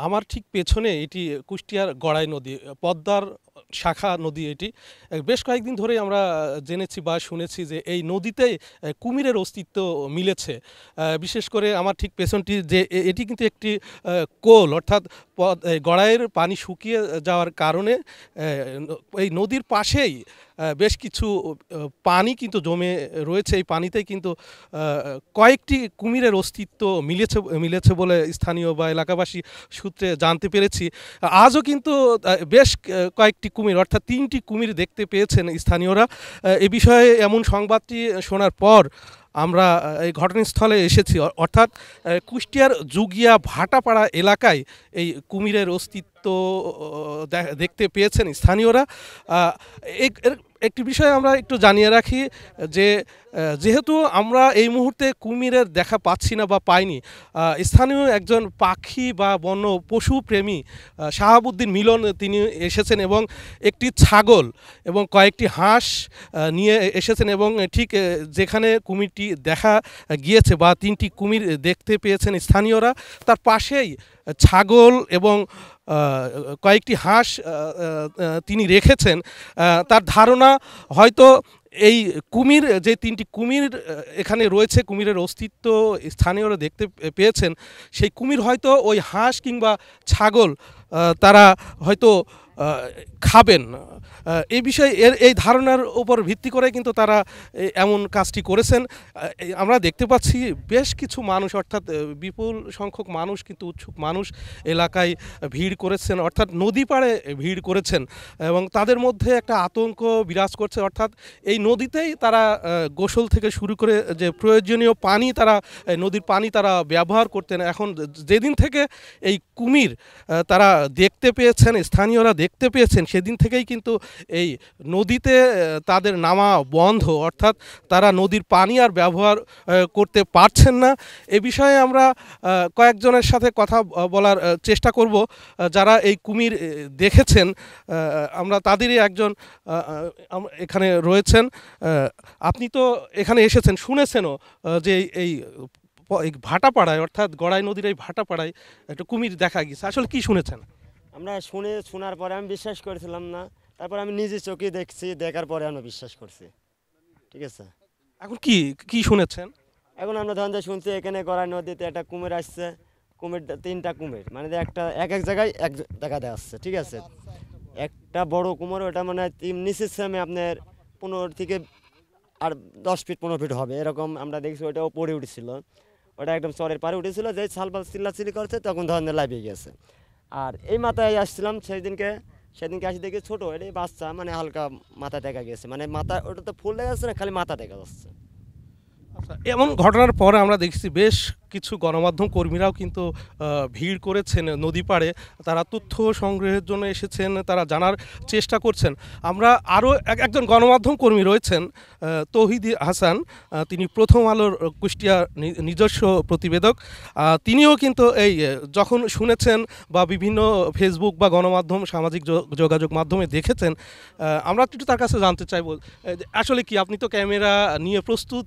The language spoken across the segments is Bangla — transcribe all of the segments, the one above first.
আমার ঠিক পেছনে এটি কুষ্টিয়ার গড়াই নদী, পদ্মার শাখা নদী এটি। বেশ কয়েকদিন ধরেই আমরা জেনেছি বা শুনেছি যে এই নদীতেই কুমিরের অস্তিত্ব মিলেছে। বিশেষ করে আমার ঠিক পেছনটি যে এটি কিন্তু একটি কোল, অর্থাৎ এই গড়াইয়ের পানি শুকিয়ে যাওয়ার কারণে এই নদীর পাশেই বেশ কিছু পানি কিন্তু জমে রয়েছে। এই পানিতেই কিন্তু কয়েকটি কুমিরের অস্তিত্ব মিলেছে বলে স্থানীয় বা এলাকাবাসী সূত্রে জানতে পেরেছি। আজও কিন্তু বেশ কয়েকটি কুমির, অর্থাৎ ৩টি কুমির দেখতে পেয়েছেন স্থানীয়রা। এ বিষয়ে এমন সংবাদটি শোনার পর আমরা এই ঘটনাস্থলে এসেছি। অর্থাৎ কুষ্টিয়ার জুগিয়া ভাটাপাড়া এলাকায় এই কুমিরের অস্তিত্ব দেখতে পেয়েছেন স্থানীয়রা। একটি বিষয় আমরা একটু জানিয়ে রাখি যে যেহেতু আমরা এই মুহূর্তে কুমিরের দেখা পাচ্ছি না বা পাইনি, স্থানীয় একজন পাখি বা বন্য পশু প্রেমী শাহাবুদ্দিন মিলন তিনি এসেছেন এবং একটি ছাগল এবং কয়েকটি হাঁস নিয়ে এসেছেন এবং ঠিক যেখানে কুমিরটি দেখা গিয়েছে বা ৩টি কুমির দেখতে পেয়েছেন স্থানীয়রা, তার পাশেই ছাগল এবং কয়েকটি হাঁস তিনি রেখেছেন। তার ধারণা হয়তো এই কুমির, যে ৩টি কুমির এখানে রয়েছে, কুমিরের অস্তিত্ব স্থানীয়রা দেখতে পেয়েছেন, সেই কুমির হয়তো ওই হাঁস কিংবা ছাগল তারা হয়তো খাবেন। এই বিষয়ে এই ধারণার উপর ভিত্তি করে কিন্তু তারা এমন কাজটি করেছেন। আমরা দেখতে পাচ্ছি বেশ কিছু মানুষ, অর্থাৎ বিপুল সংখ্যক মানুষ, কিন্তু উৎসুক মানুষ এলাকায় ভিড় করেছেন, অর্থাৎ নদী পাড়ে ভিড় করেছেন এবং তাদের মধ্যে একটা আতঙ্ক বিরাজ করছে। অর্থাৎ এই নদীতেই তারা গোসল থেকে শুরু করে যে প্রয়োজনীয় পানি, তারা নদীর পানি তারা ব্যবহার করতেন। এখন যেদিন থেকে এই কুমির তারা দেখতে পেয়েছেন, স্থানীয়রা দেখতে পেয়েছেন, সেদিন থেকেই কিন্তু এই নদীতে তাদের নামা বন্ধ, অর্থাৎ তারা নদীর পানি আর ব্যবহার করতে পারছেন না। এ বিষয়ে আমরা কয়েকজনের সাথে কথা বলার চেষ্টা করব যারা এই কুমির দেখেছেন। আমরা তাদেরই একজন এখানে রয়েছেন। আপনি তো এখানে এসেছেন, শুনেছেনও যে এই ভাটাপাড়ায়, অর্থাৎ গড়াই নদীর এই ভাটাপাড়ায় একটা কুমির দেখা গেছে। আসলে কি শুনেছেন? আমরা শোনার পরে আমি বিশ্বাস করেছিলাম না। তারপর আমি নিজে চোখে দেখছি, দেখার পরে আমরা বিশ্বাস করছি। ঠিক আছে, এখন কি কি শুনেছেন? এখন আমরা ধরেন যে শুনছি এখানে গড়াই নদীতে একটা কুমির আসছে। কুমির 3টা কুমির, মানে একটা এক এক জায়গায় এক জায়গা দেওয়া আসছে। ঠিক আছে, একটা বড় কুমির, ওটা মানে নিচের সেমে আপনার 15 থেকে আর 10 ফিট 15 ফিট হবে এরকম আমরা দেখছি। ওটাও পড়ে উঠেছিল, ওটা একদম চরের পাড়ে উঠেছিল। যে ছালপাল চিল্লাচিল্লি করছে তখন ধরেন লাইভে গেছে। আর এই মাথায় আসছিলাম সেদিনকে আসি দেখি ছোটো এটাই বাচ্চা, মানে হালকা মাথা দেখা গেছে, মানে মাথা ওটা তো ফুল দেখা যাচ্ছে না, খালি মাথা দেখা যাচ্ছে। এমন ঘটনার পরে আমরা দেখছি বেশ কিছু গণমাধ্যম কর্মীরাও কিন্তু ভিড় করেছেন নদী পাড়ে। তারা তথ্য সংগ্রহের জন্য এসেছেন, তারা জানার চেষ্টা করছেন। আমরা আরও একজন গণমাধ্যম কর্মী রয়েছেন, তৌহিদ হাসান। তিনি প্রথম আলোর কুষ্টিয়া নিজস্ব প্রতিবেদক। তিনিও কিন্তু এই যখন শুনেছেন বা বিভিন্ন ফেসবুক বা গণমাধ্যম, সামাজিক যোগাযোগ মাধ্যমে দেখেছেন, আমরা একটু তার কাছে জানতে চাইব আসলে কি, আপনি তো ক্যামেরা নিয়ে প্রস্তুত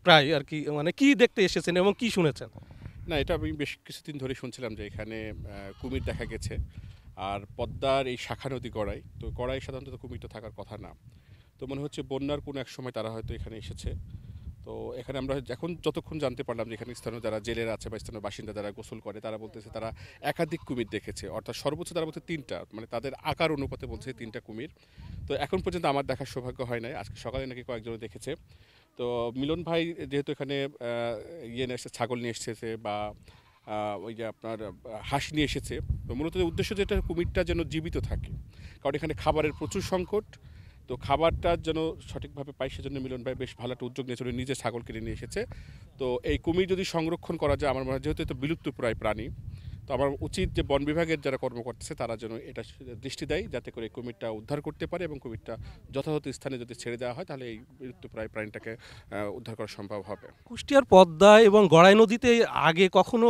প্রায় আর কি, মানে কি দেখতে এসেছেন এবং কি শুনেছেন? না, এটা আমি বেশ কিছুদিন ধরে শুনছিলাম যে এখানে কুমির দেখা গেছে। আর পদ্মার এই শাখা নদী গড়াই, তো গড়াই সাধারণত কুমির তো থাকার কথা না। তো মনে হচ্ছে বন্যার কোনো এক সময় তারা হয়তো এখানে এসেছে। তো এখানে আমরা এখন যতক্ষণ জানতে পারলাম যে এখানে স্থানীয় যারা জেলেরা আছে বা স্থানীয় বাসিন্দা যারা গোসল করে, তারা বলতেছে তারা একাধিক কুমির দেখেছে। অর্থাৎ সর্বোচ্চ তারা বলছে 3টা, মানে তাদের আকার অনুপাতে বলছে 3টা কুমির। তো এখন পর্যন্ত আমার দেখার সৌভাগ্য হয় নাই, আজকে সকালে নাকি কয়েকজন দেখেছে। তো মিলন ভাই যেহেতু এখানে ইয়ে নিয়ে এসেছে, ছাগল নিয়ে এসেছে বা ওই যে আপনার হাঁস নিয়ে এসেছে, তো মূলত উদ্দেশ্য যেটা কুমিরটা যেন জীবিত থাকে, কারণ এখানে খাবারের প্রচুর সংকট। তো খাবারটা যেন সঠিকভাবে পাই, সেজন্য মিলন ভাই বেশ ভালো একটা উদ্যোগ নিয়েছিল, নিজে ছাগল কিনে নিয়ে এসেছে। তো এই কুমির যদি সংরক্ষণ করা যায়, আমার মনে হয় যেহেতু এটা বিলুপ্তপ্রায় প্রাণী, তো আমার উচিত যে বন বিভাগের যারা কর্মকর্তা আছে তারা যেন এটা দৃষ্টি দেয়, যাতে করে কুমিরটা উদ্ধার করতে পারে এবং কুমিরটা যথাযথ স্থানে যদি ছেড়ে দেওয়া হয় তাহলে এই বিলুপ্তপ্রায় প্রাণীটাকে উদ্ধার করা সম্ভব হবে। কুষ্টিয়ার পদ্মা এবং গড়াই নদীতে আগে কখনো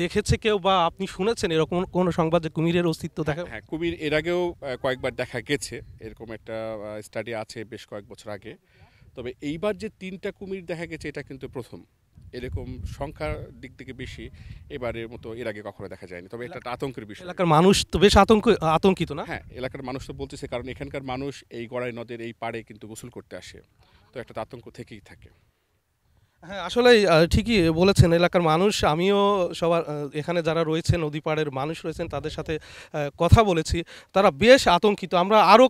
দেখেছে কেউ বা আপনি শুনেছেন এরকম কোনো সংবাদ যে কুমিরের অস্তিত্ব দেখা? হ্যাঁ, কুমির এর আগেও কয়েকবার দেখা গেছে, এরকম একটা স্টাডি আছে বেশ কয়েক বছর আগে। তবে এইবার যে 3টা কুমির দেখা গেছে এটা কিন্তু প্রথম। এরকম সংখ্যার দিক থেকে বেশি এবারের মতো এর আগে কখনো দেখা যায়নি, তবে এটা একটা আতঙ্কের বিষয়। এলাকার মানুষ তো বেশ আতঙ্কিত না? হ্যাঁ, এলাকার মানুষ তো বলতেছে, কারণ এখানকার মানুষ এই গড়াই নদের এই পাড়ে কিন্তু গোসল করতে আসে, তো একটা আতঙ্ক থেকেই থাকে। হ্যাঁ, আসলেই ঠিকই বলেছেন। এলাকার মানুষ, আমিও সবার এখানে যারা রয়েছেন নদী পাড়ের মানুষ রয়েছেন তাদের সাথে কথা বলেছি, তারা বেশ আতঙ্কিত। আমরা আরও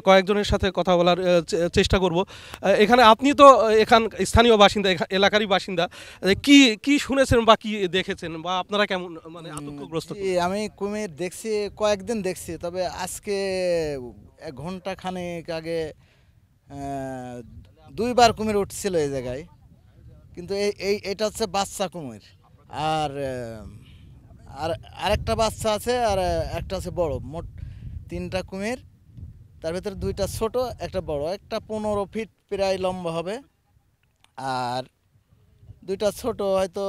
কয়েকজনের সাথে কথা বলার চেষ্টা করব। এখানে আপনি তো স্থানীয় বাসিন্দা, এলাকারই বাসিন্দা, কি কি শুনেছেন বা কি দেখেছেন বা আপনারা কেমন মানে আতঙ্কগ্রস্ত? জি, আমি কুমির দেখছি, কয়েকদিন দেখছি, তবে আজকে 1 ঘন্টা খানেক আগে আহ, 2বার কুমির উঠছিল এই জায়গায়, কিন্তু এটা হচ্ছে বাচ্চা কুমির। আর আর আরেকটা বাচ্চা আছে, আর একটা আছে বড়। মোট 3টা কুমির, তার ভিতরে 2টা ছোট, একটা বড়। একটা 15 ফিট প্রায় লম্বা হবে, আর 2টা ছোট হয়তো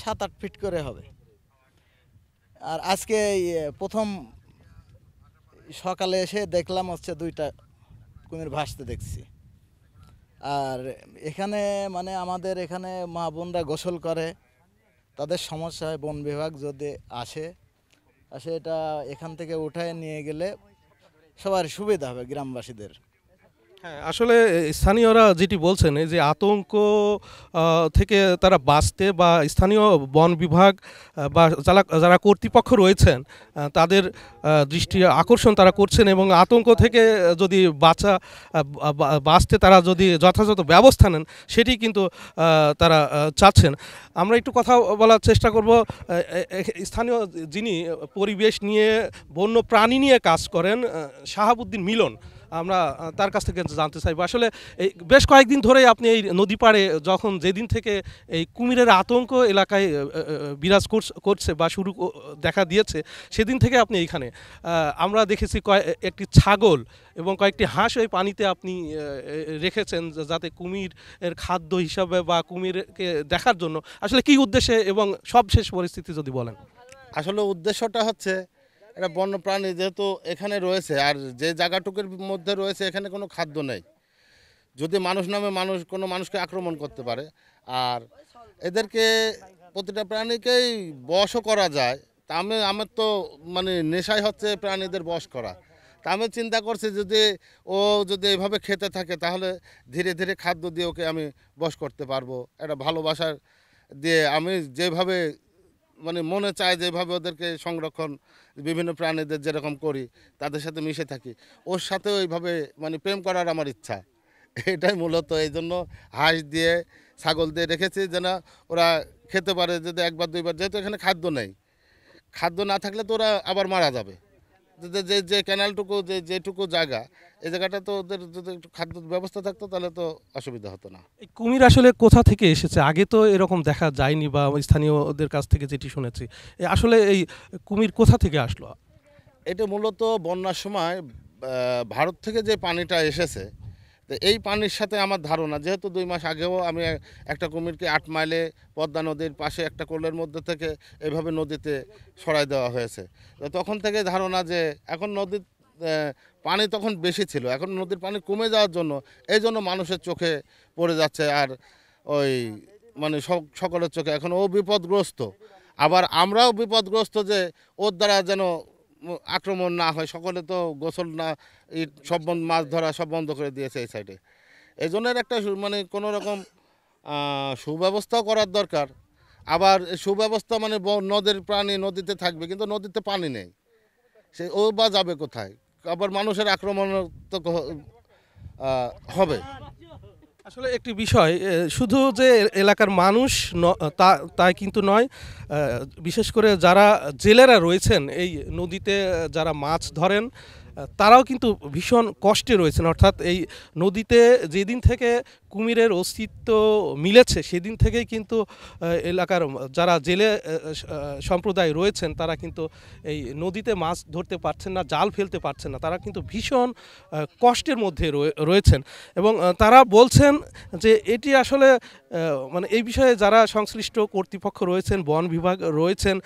7-8 ফিট করে হবে। আর আজকে এই প্রথম সকালে এসে দেখলাম হচ্ছে 2টা কুমির ভাসতে দেখছি। আর এখানে মানে আমাদের এখানে মা বোনরা গোসল করে, তাদের সমস্যা হয়, বন বিভাগ যদি আসে এটা এখান থেকে উঠায় নিয়ে গেলে সবার সুবিধা হবে, গ্রামবাসীদের। হ্যাঁ, আসলে স্থানীয়রা যেটি বলছেন, এই যে আতঙ্ক থেকে তারা বাঁচতে বা স্থানীয় বন বিভাগ বা যারা কর্তৃপক্ষ রয়েছেন তাদের দৃষ্টি আকর্ষণ তারা করছেন, এবং আতঙ্ক থেকে যদি বাঁচতে তারা যদি যথাযথ ব্যবস্থা নেন সেটি কিন্তু তারা চাচ্ছেন। আমরা একটু কথা বলার চেষ্টা করব স্থানীয় যিনি পরিবেশ নিয়ে, বন্য প্রাণী নিয়ে কাজ করেন, শাহাবুদ্দিন মিলন। আমরা তার কাছ থেকে জানতে চাইব আসলে এই বেশ কয়েকদিন ধরেই আপনি এই নদী পাড়ে যেদিন থেকে এই কুমিরের আতঙ্ক এলাকায় বিরাজ করছে বা দেখা দিয়েছে, সেদিন থেকে আপনি এইখানে। আমরা দেখেছি একটি ছাগল এবং কয়েকটি হাঁস ওই পানিতে আপনি রেখেছেন যাতে কুমিরের খাদ্য হিসাবে বা কুমিরকে দেখার জন্য। আসলে কি উদ্দেশ্যে এবং সবশেষ পরিস্থিতি যদি বলেন। আসলে উদ্দেশ্যটা হচ্ছে এটা বন্য প্রাণী যেহেতু এখানে রয়েছে, আর যে জায়গাটুকুর মধ্যে রয়েছে এখানে কোনো খাদ্য নেই, যদি মানুষ নামে কোনো মানুষকে আক্রমণ করতে পারে। আর এদেরকে প্রতিটা প্রাণীকেই বশও করা যায়, তা আমার তো মানে নেশাই হচ্ছে প্রাণীদের বশ করা। তা আমি চিন্তা করছি যদি এভাবে খেতে থাকে তাহলে ধীরে ধীরে খাদ্য দিয়ে ওকে আমি বশ করতে পারবো। একটা ভালোবাসার দিয়ে আমি যেভাবে মানে মনে চায় যেভাবে ওদেরকে সংরক্ষণ বিভিন্ন প্রাণীদের যেরকম করি, তাদের সাথে মিশে থাকি, ওর সাথে ওইভাবে মানে প্রেম করার আমার ইচ্ছা। এটাই মূলত, এই জন্য হাঁস দিয়ে ছাগল দিয়ে রেখেছি যেন ওরা খেতে পারে, যদি 1-2বার, যেহেতু এখানে খাদ্য নেই, খাদ্য না থাকলে তো ওরা আবার মারা যাবে। যে ক্যানালটুকু যেটুকু জায়গা, এই জায়গাটা তো ওদের যদি একটু খাদ্য ব্যবস্থা থাকতো তাহলে তো অসুবিধা হতো না। এই কুমির আসলে কোথা থেকে এসেছে? আগে তো এরকম দেখা যায়নি বা স্থানীয়দের কাছ থেকে যেটি শুনেছি, আসলে এই কুমির কোথা থেকে আসলো? এটা মূলত বন্যার সময় ভারত থেকে যে পানিটা এসেছে, তো এই পানির সাথে আমার ধারণা, যেহেতু 2 মাস আগেও আমি একটা কুমিরকে 8 মাইলে পদ্মা নদীর পাশে একটা কোলের মধ্যে থেকে এভাবে নদীতে সরাই দেওয়া হয়েছে। তো তখন থেকে ধারণা যে এখন নদীর পানি তখন বেশি ছিল, এখন নদীর পানি কমে যাওয়ার জন্য এই জন্য মানুষের চোখে পড়ে যাচ্ছে, আর ওই মানে সকলের চোখে এখন ও বিপদগ্রস্ত, আবার আমরাও বিপদগ্রস্ত যে ওর দ্বারা যেন আক্রমণ না হয়। সকলে তো গোসল না, সব মাছ ধরা সব বন্ধ করে দিয়েছে এই সাইডে। এই জন্য একটা মানে কোনো রকম সুব্যবস্থাও করার দরকার। আবার সুব্যবস্থা মানে নদীর প্রাণী নদীতে থাকবে, কিন্তু নদীতে পানি নেই, ও বা যাবে কোথায়? আবার মানুষের আক্রমণ তো হবে। আসলে একটি বিষয়, শুধু যে এলাকার মানুষ তাই কিন্তু নয়, বিশেষ করে যারা জেলেরা রয়েছেন এই নদীতে, যারা মাছ ধরেন, তারাও কিন্তু ভীষণ কষ্টে রয়েছেন। অর্থাৎ এই নদীতে যেদিন থেকে কুমিরের অস্তিত্ব মিলেছে সেদিন থেকেই কিন্তু এলাকার যারা জেলে সম্প্রদায় রয়েছেন তারা কিন্তু এই নদীতে মাছ ধরতে পারছেন না, জাল ফেলতে পারছেন না, তারা কিন্তু ভীষণ কষ্টের মধ্যে রয়েছেন। এবং তারা বলছেন যে এটি আসলে মানে এই বিষয়ে যারা সংশ্লিষ্ট কর্তৃপক্ষ রয়েছেন, বন বিভাগ রয়েছেন,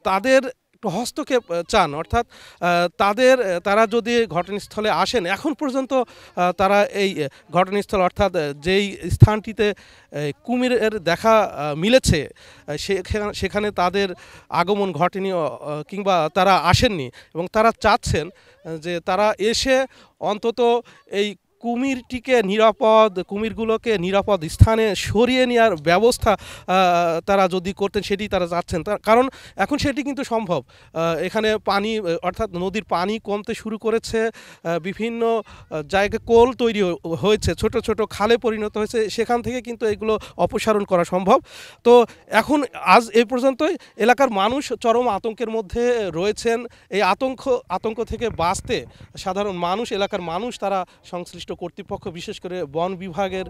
তাদের একটু হস্তক্ষেপ চান, অর্থাৎ তারা যদি ঘটনাস্থলে আসেন, এখন পর্যন্ত তারা এই ঘটনাস্থল অর্থাৎ যেই স্থানটিতে কুমিরের দেখা মিলেছে সেখানে তাদের আগমন ঘটেনি, কিংবা তারা আসেননি, এবং তারা চাচ্ছেন যে তারা এসে অন্তত এই কুমিরগুলোকে নিরাপদ স্থানে সরিয়ে নেওয়ার ব্যবস্থা তারা যদি করতেন, সেটি তারা চাচ্ছেন। কারণ এখন সেটি কিন্তু সম্ভব। এখানে পানি অর্থাৎ নদীর পানি কমতে শুরু করেছে, বিভিন্ন জায়গায় কোল তৈরি হয়েছে, ছোট ছোট খালে পরিণত হয়েছে, সেখান থেকে কিন্তু এগুলো অপসারণ করা সম্ভব। তো এখন আজ এই পর্যন্তই। এলাকার মানুষ চরম আতঙ্কের মধ্যে রয়েছেন। এই আতঙ্ক থেকে বাঁচতে সাধারণ মানুষ, এলাকার মানুষ, তারা সংশ্লিষ্ট কর্তৃপক্ষ, বিশেষ করে বন বিভাগের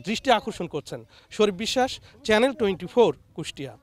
দৃষ্টি আকর্ষণ করছেন। শরীফ বিশ্বাস, চ্যানেল 24, কুষ্টিয়া।